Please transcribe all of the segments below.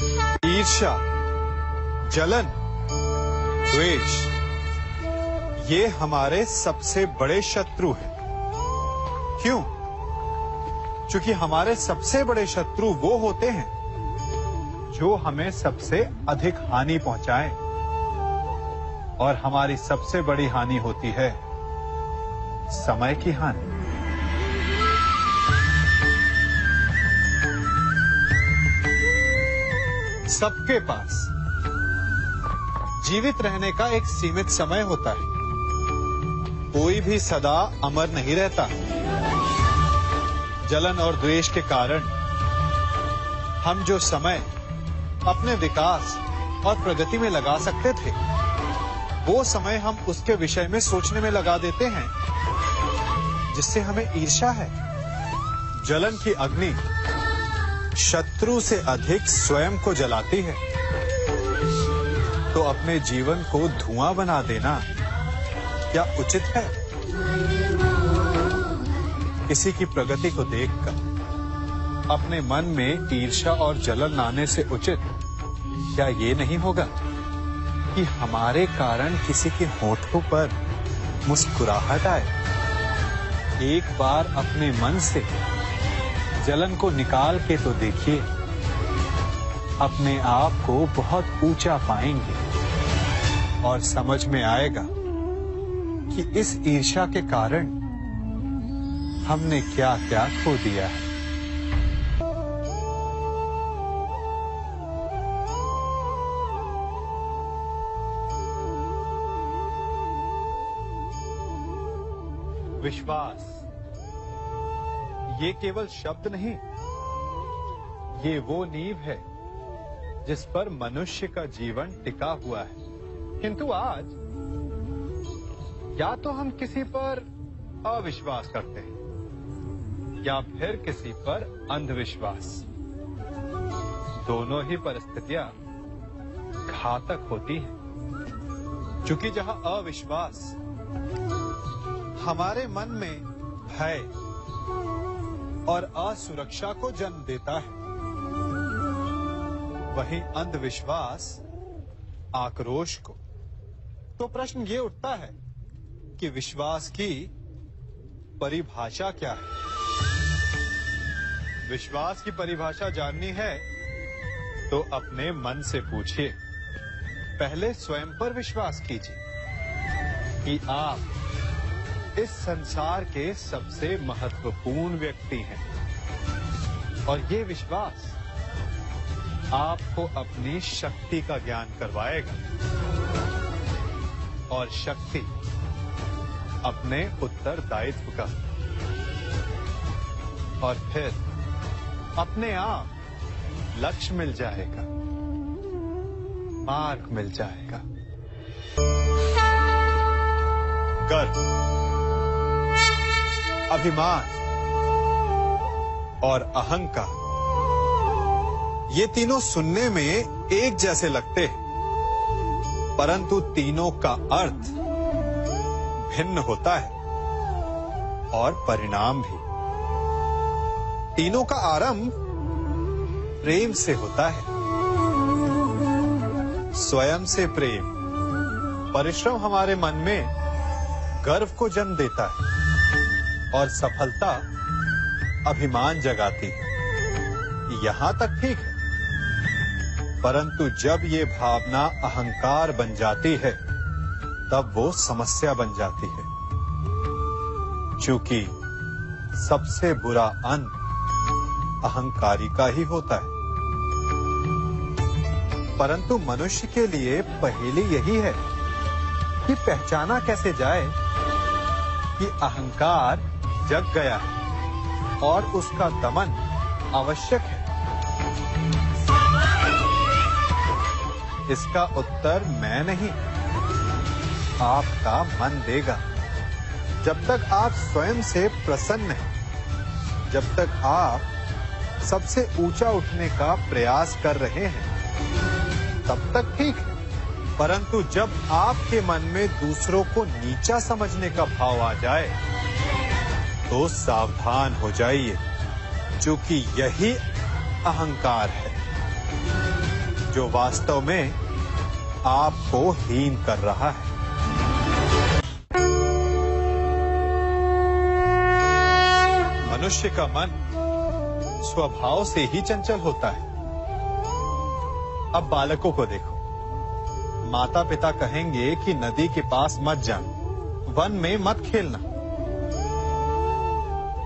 ईर्ष्या, जलन, द्वेष, ये हमारे सबसे बड़े शत्रु हैं। क्यों? क्योंकि हमारे सबसे बड़े शत्रु वो होते हैं जो हमें सबसे अधिक हानि पहुंचाएं, और हमारी सबसे बड़ी हानि होती है समय की हानि। सबके पास जीवित रहने का एक सीमित समय होता है। कोई भी सदा अमर नहीं रहता। जलन और द्वेष के कारण हम जो समय अपने विकास और प्रगति में लगा सकते थे, वो समय हम उसके विषय में सोचने में लगा देते हैं जिससे हमें ईर्ष्या है। जलन की अग्नि शत्रु से अधिक स्वयं को जलाती है, तो अपने जीवन को धुआं बना देना क्या उचित है? किसी की प्रगति को देखकर अपने मन में ईर्ष्या और जलन आने से उचित क्या ये नहीं होगा कि हमारे कारण किसी के होठों पर मुस्कुराहट आए? एक बार अपने मन से जलन को निकाल के तो देखिए, अपने आप को बहुत ऊंचा पाएंगे और समझ में आएगा कि इस ईर्ष्या के कारण हमने क्या क्या खो दिया है। विश्वास ये केवल शब्द नहीं, ये वो नींव है जिस पर मनुष्य का जीवन टिका हुआ है। किंतु आज या तो हम किसी पर अविश्वास करते हैं या फिर किसी पर अंधविश्वास। दोनों ही परिस्थितियां घातक होती हैं, क्योंकि जहां अविश्वास हमारे मन में भय और असुरक्षा को जन्म देता है, वहीं अंधविश्वास आक्रोश को। तो प्रश्न ये उठता है कि विश्वास की परिभाषा क्या है? विश्वास की परिभाषा जाननी है तो अपने मन से पूछिए। पहले स्वयं पर विश्वास कीजिए कि आप इस संसार के सबसे महत्वपूर्ण व्यक्ति हैं, और ये विश्वास आपको अपनी शक्ति का ज्ञान करवाएगा, और शक्ति अपने उत्तरदायित्व का, और फिर अपने आप लक्ष्य मिल जाएगा, मार्ग मिल जाएगा। गर्व, अभिमान और अहंकार, ये तीनों सुनने में एक जैसे लगते हैं, परंतु तीनों का अर्थ भिन्न होता है और परिणाम भी। तीनों का आरंभ प्रेम से होता है। स्वयं से प्रेम, परिश्रम हमारे मन में गर्व को जन्म देता है, और सफलता अभिमान जगाती है। यहां तक ठीक है, परंतु जब ये भावना अहंकार बन जाती है, तब वो समस्या बन जाती है, क्योंकि सबसे बुरा अंत अहंकारी का ही होता है। परंतु मनुष्य के लिए पहेली यही है कि पहचाना कैसे जाए कि अहंकार जग गया है और उसका दमन आवश्यक है। इसका उत्तर मैं नहीं, आपका मन देगा। जब तक आप स्वयं से प्रसन्न हैं, जब तक आप सबसे ऊंचा उठने का प्रयास कर रहे हैं, तब तक ठीक है। परंतु जब आपके मन में दूसरों को नीचा समझने का भाव आ जाए, तो सावधान हो जाइए, क्योंकि यही अहंकार है। जो वास्तव में आपको हीन कर रहा है। मनुष्य का मन स्वभाव से ही चंचल होता है। अब बालकों को देखो, माता पिता कहेंगे कि नदी के पास मत जाना, वन में मत खेलना,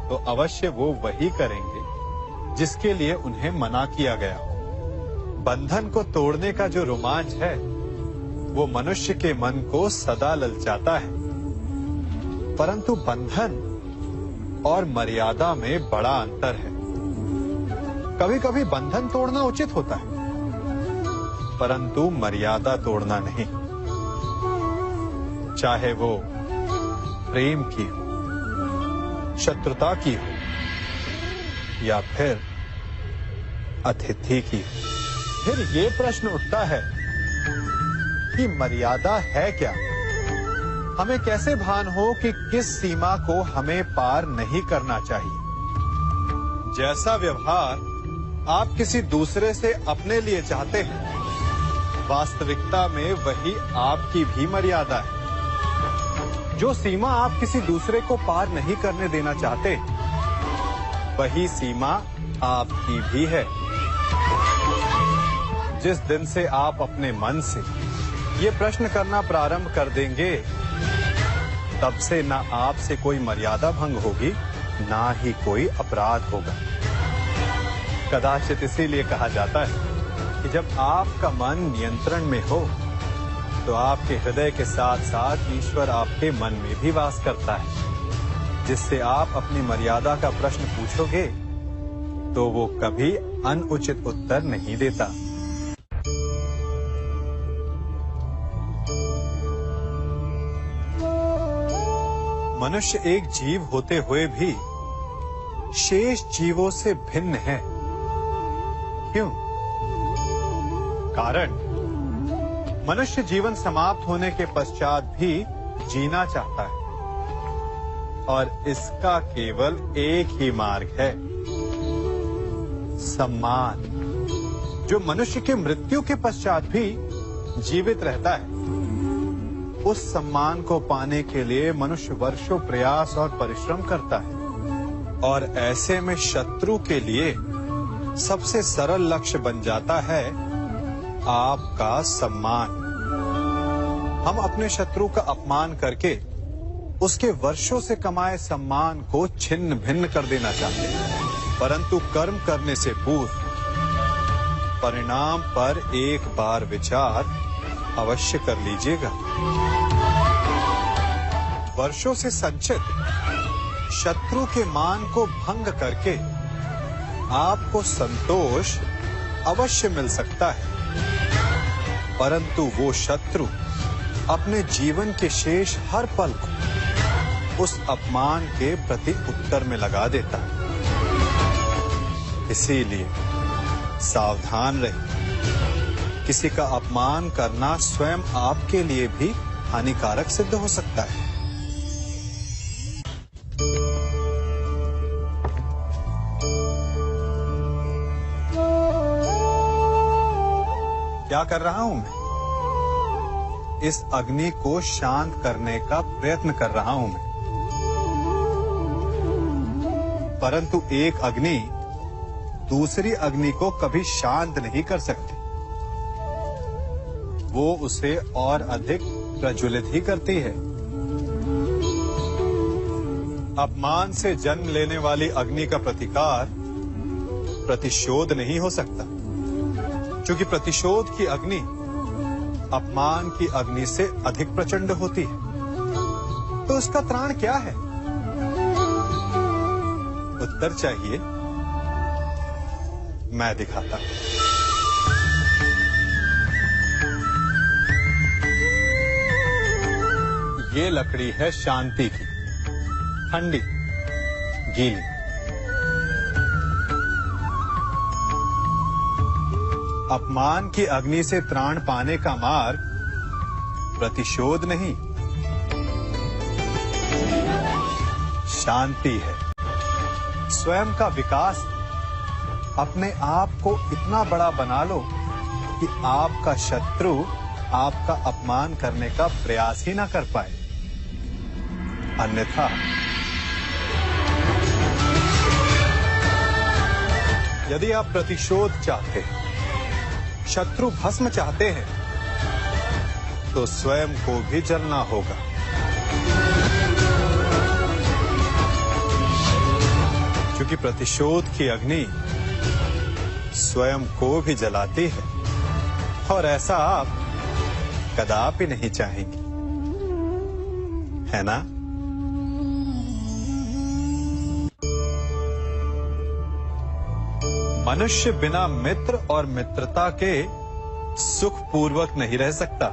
तो अवश्य वो वही करेंगे जिसके लिए उन्हें मना किया गया हो। बंधन को तोड़ने का जो रोमांच है वो मनुष्य के मन को सदा ललचाता है, परंतु बंधन और मर्यादा में बड़ा अंतर है। कभी कभी बंधन तोड़ना उचित होता है, परंतु मर्यादा तोड़ना नहीं, चाहे वो प्रेम की हो, शत्रुता की हो, या फिर अतिथि की हो। फिर ये प्रश्न उठता है कि मर्यादा है क्या? हमें कैसे भान हो कि किस सीमा को हमें पार नहीं करना चाहिए? जैसा व्यवहार आप किसी दूसरे से अपने लिए चाहते हैं, वास्तविकता में वही आपकी भी मर्यादा है। जो सीमा आप किसी दूसरे को पार नहीं करने देना चाहते, वही सीमा आपकी भी है। जिस दिन से आप अपने मन से ये प्रश्न करना प्रारंभ कर देंगे, तब से ना आपसे कोई मर्यादा भंग होगी, ना ही कोई अपराध होगा। कदाचित इसीलिए कहा जाता है कि जब आपका मन नियंत्रण में हो, तो आपके हृदय के साथ साथ ईश्वर आपके मन में भी वास करता है। जिससे आप अपनी मर्यादा का प्रश्न पूछोगे, तो वो कभी अनुचित उत्तर नहीं देता। मनुष्य एक जीव होते हुए भी शेष जीवों से भिन्न है। क्यों? कारण मनुष्य जीवन समाप्त होने के पश्चात भी जीना चाहता है, और इसका केवल एक ही मार्ग है, सम्मान। जो मनुष्य के मृत्यु के पश्चात भी जीवित रहता है, उस सम्मान को पाने के लिए मनुष्य वर्षों प्रयास और परिश्रम करता है। और ऐसे में शत्रु के लिए सबसे सरल लक्ष्य बन जाता है आपका सम्मान। हम अपने शत्रु का अपमान करके उसके वर्षों से कमाए सम्मान को छिन्न भिन्न कर देना चाहते हैं, परंतु कर्म करने से पूर्व परिणाम पर एक बार विचार अवश्य कर लीजिएगा। वर्षों से संचित शत्रु के मान को भंग करके आपको संतोष अवश्य मिल सकता है, परंतु वो शत्रु अपने जीवन के शेष हर पल को उस अपमान के प्रति उत्तर में लगा देता है। इसीलिए सावधान रहिए। किसी का अपमान करना स्वयं आपके लिए भी हानिकारक सिद्ध हो सकता है। क्या कर रहा हूं मैं? इस अग्नि को शांत करने का प्रयत्न कर रहा हूं मैं। परंतु एक अग्नि दूसरी अग्नि को कभी शांत नहीं कर सकती। वो उसे और अधिक प्रज्वलित ही करती है। अपमान से जन्म लेने वाली अग्नि का प्रतिकार प्रतिशोध नहीं हो सकता, क्योंकि प्रतिशोध की अग्नि अपमान की अग्नि से अधिक प्रचंड होती है। तो उसका त्राण क्या है? उत्तर चाहिए? मैं दिखाता हूं। ये लकड़ी है शांति की, ठंडी, गीली। अपमान की अग्नि से त्राण पाने का मार्ग प्रतिशोध नहीं, शांति है, स्वयं का विकास। अपने आप को इतना बड़ा बना लो कि आपका शत्रु आपका अपमान करने का प्रयास ही ना कर पाए। अन्यथा यदि आप प्रतिशोध चाहते हैं, शत्रु भस्म चाहते हैं, तो स्वयं को भी जलना होगा। क्योंकि प्रतिशोध की अग्नि स्वयं को भी जलाती है, और ऐसा आप कदापि नहीं चाहेंगे, है ना? मनुष्य बिना मित्र और मित्रता के सुख पूर्वक नहीं रह सकता।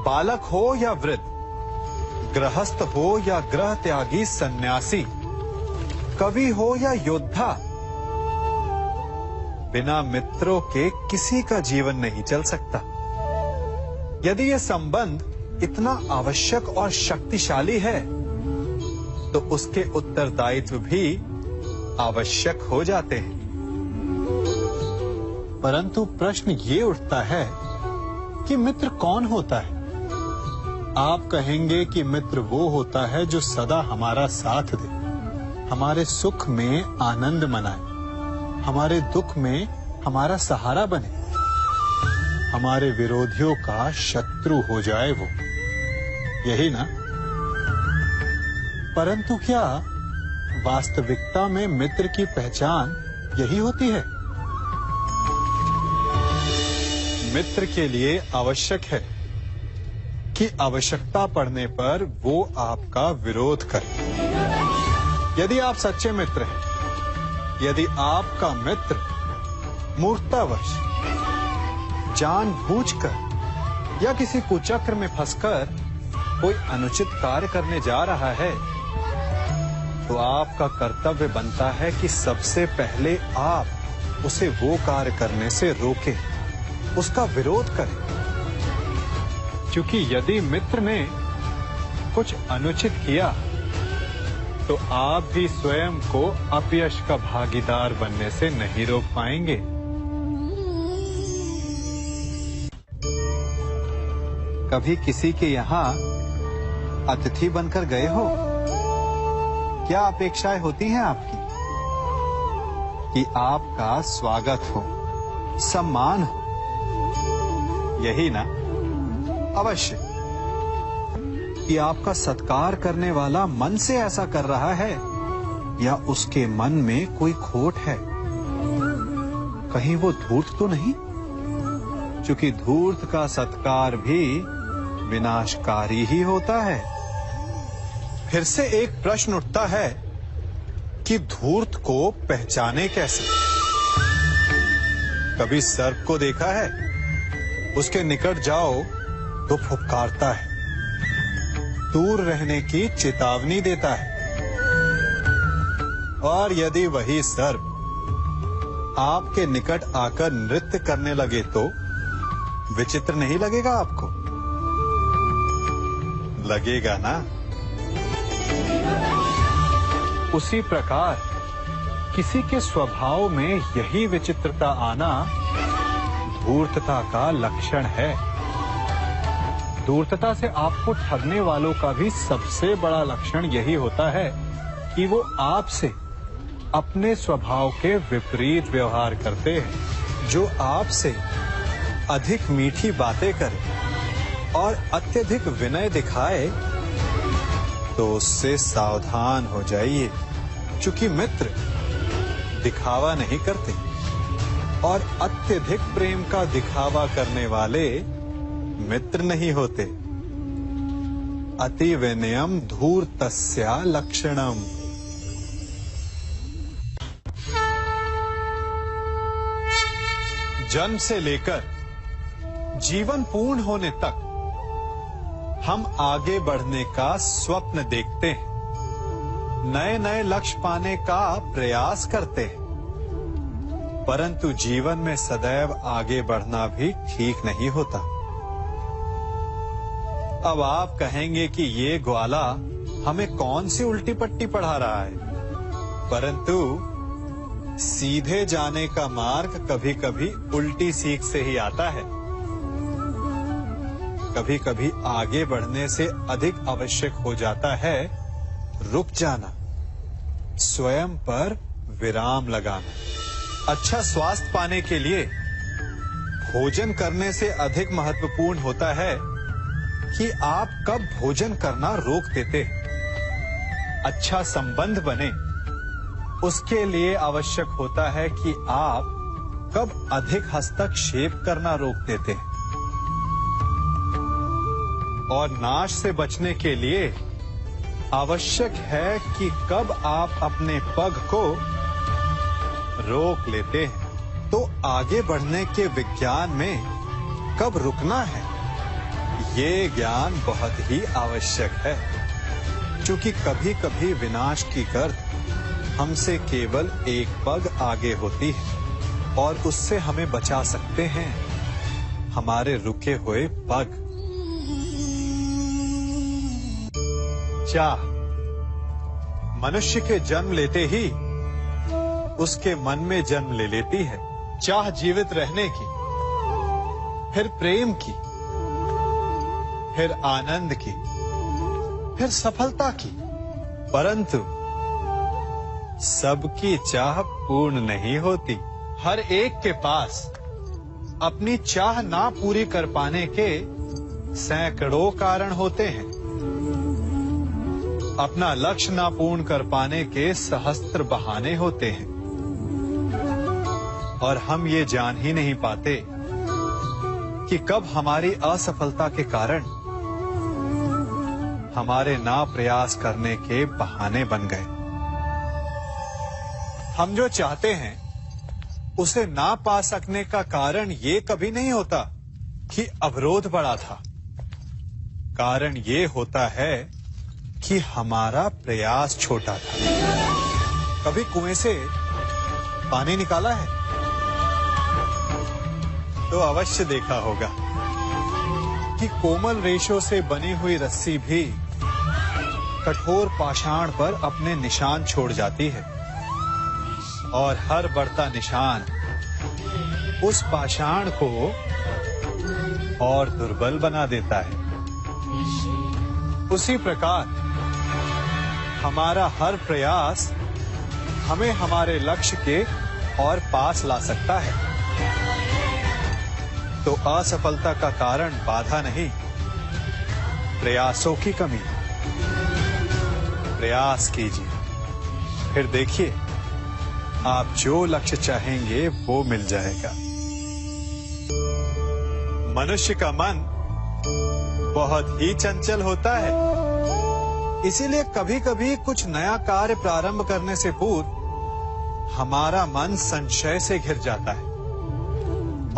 बालक हो या वृद्ध, गृहस्थ हो या गृह त्यागी सन्यासी, कवि हो या योद्धा, बिना मित्रों के किसी का जीवन नहीं चल सकता। यदि यह संबंध इतना आवश्यक और शक्तिशाली है, तो उसके उत्तरदायित्व भी आवश्यक हो जाते हैं। परंतु प्रश्न ये उठता है कि मित्र कौन होता है? आप कहेंगे कि मित्र वो होता है जो सदा हमारा साथ दे, हमारे सुख में आनंद मनाए, हमारे दुख में हमारा सहारा बने, हमारे विरोधियों का शत्रु हो जाए वो, यही ना? परंतु क्या वास्तविकता में मित्र की पहचान यही होती है? मित्र के लिए आवश्यक है कि आवश्यकता पड़ने पर वो आपका विरोध करे। यदि आप सच्चे मित्र हैं, यदि आपका मित्र मूर्खतावश, जानबूझकर या किसी कुचक्र में फंसकर कोई अनुचित कार्य करने जा रहा है, तो आपका कर्तव्य बनता है कि सबसे पहले आप उसे वो कार्य करने से रोकें, उसका विरोध करें। क्योंकि यदि मित्र ने कुछ अनुचित किया, तो आप भी स्वयं को अपयश का भागीदार बनने से नहीं रोक पाएंगे। कभी किसी के यहाँ अतिथि बनकर गए हो? क्या अपेक्षाएं होती हैं आपकी? कि आपका स्वागत हो, सम्मान हो, यही ना? अवश्य कि आपका सत्कार करने वाला मन से ऐसा कर रहा है, या उसके मन में कोई खोट है? कहीं वो धूर्त तो नहीं? क्योंकि धूर्त का सत्कार भी विनाशकारी ही होता है। फिर से एक प्रश्न उठता है कि धूर्त को पहचाने कैसे? कभी सर्प को देखा है? उसके निकट जाओ तो फुफकारता है, दूर रहने की चेतावनी देता है। और यदि वही सर्प आपके निकट आकर नृत्य करने लगे तो विचित्र नहीं लगेगा आपको? लगेगा ना? उसी प्रकार किसी के स्वभाव में यही विचित्रता आना धूर्तता का लक्षण है। धूर्तता से आपको ठगने वालों का भी सबसे बड़ा लक्षण यही होता है कि वो आपसे अपने स्वभाव के विपरीत व्यवहार करते हैं। जो आपसे अधिक मीठी बातें करे और अत्यधिक विनय दिखाए, तो उससे सावधान हो जाइए। क्योंकि मित्र दिखावा नहीं करते, और अत्यधिक प्रेम का दिखावा करने वाले मित्र नहीं होते। अति विनयम धूर्तस्य लक्षणम। जन्म से लेकर जीवन पूर्ण होने तक हम आगे बढ़ने का स्वप्न देखते हैं, नए नए लक्ष्य पाने का प्रयास करते हैं, परंतु जीवन में सदैव आगे बढ़ना भी ठीक नहीं होता। अब आप कहेंगे कि ये ग्वाला हमें कौन सी उल्टी पट्टी पढ़ा रहा है, परंतु सीधे जाने का मार्ग कभी कभी उल्टी सीख से ही आता है। कभी कभी आगे बढ़ने से अधिक आवश्यक हो जाता है रुक जाना, स्वयं पर विराम लगाना। अच्छा स्वास्थ्य पाने के लिए भोजन करने से अधिक महत्वपूर्ण होता है कि आप कब भोजन करना रोक देते। अच्छा संबंध बने उसके लिए आवश्यक होता है कि आप कब अधिक हस्तक्षेप करना रोक देते। और नाश से बचने के लिए आवश्यक है कि कब आप अपने पग को रोक लेते हैं। तो आगे बढ़ने के विज्ञान में कब रुकना है, ये ज्ञान बहुत ही आवश्यक है, क्योंकि कभी कभी विनाश की गर्द हमसे केवल एक पग आगे होती है और उससे हमें बचा सकते हैं हमारे रुके हुए पग। चाह मनुष्य के जन्म लेते ही उसके मन में जन्म ले लेती है। चाह जीवित रहने की, फिर प्रेम की, फिर आनंद की, फिर सफलता की। परंतु सबकी चाह पूर्ण नहीं होती। हर एक के पास अपनी चाह ना पूरी कर पाने के सैकड़ों कारण होते हैं। अपना लक्ष्य ना पूर्ण कर पाने के सहस्त्र बहाने होते हैं और हम ये जान ही नहीं पाते कि कब हमारी असफलता के कारण हमारे ना प्रयास करने के बहाने बन गए। हम जो चाहते हैं उसे ना पा सकने का कारण ये कभी नहीं होता कि अवरोध बड़ा था। कारण ये होता है कि हमारा प्रयास छोटा था। कभी कुएं से पानी निकाला है तो अवश्य देखा होगा कि कोमल रेशों से बनी हुई रस्सी भी कठोर पाषाण पर अपने निशान छोड़ जाती है और हर बढ़ता निशान उस पाषाण को और दुर्बल बना देता है। उसी प्रकार हमारा हर प्रयास हमें हमारे लक्ष्य के और पास ला सकता है। तो असफलता का कारण बाधा नहीं, प्रयासों की कमी। प्रयास कीजिए, फिर देखिए आप जो लक्ष्य चाहेंगे वो मिल जाएगा। मनुष्य का मन बहुत ही चंचल होता है, इसीलिए कभी कभी कुछ नया कार्य प्रारंभ करने से पूर्व हमारा मन संशय से घिर जाता है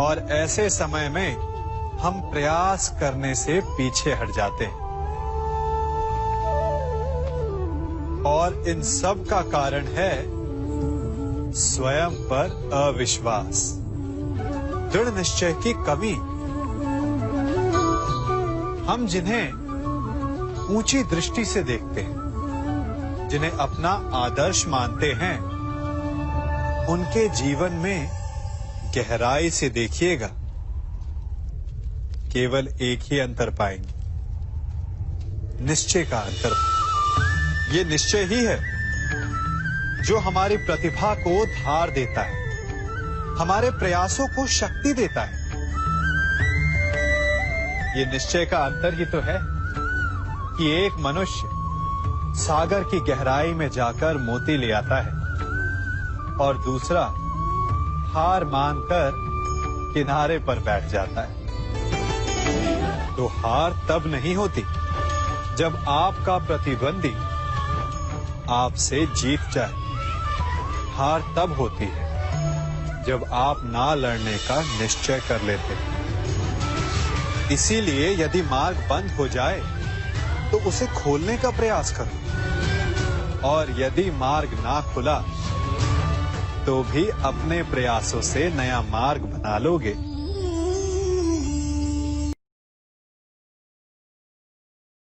और ऐसे समय में हम प्रयास करने से पीछे हट जाते हैं। और इन सब का कारण है स्वयं पर अविश्वास, दृढ़ निश्चय की कमी। हम जिन्हें ऊंची दृष्टि से देखते हैं, जिन्हें अपना आदर्श मानते हैं, उनके जीवन में गहराई से देखिएगा, केवल एक ही अंतर पाएंगे, निश्चय का अंतर। ये निश्चय ही है जो हमारी प्रतिभा को धार देता है, हमारे प्रयासों को शक्ति देता है। ये निश्चय का अंतर ही तो है कि एक मनुष्य सागर की गहराई में जाकर मोती ले आता है और दूसरा हार मानकर किनारे पर बैठ जाता है। तो हार तब नहीं होती जब आपका प्रतिद्वंदी आपसे जीत जाए। हार तब होती है जब आप ना लड़ने का निश्चय कर लेते हैं। इसीलिए यदि मार्ग बंद हो जाए तो उसे खोलने का प्रयास करो, और यदि मार्ग ना खुला तो भी अपने प्रयासों से नया मार्ग बना लोगे।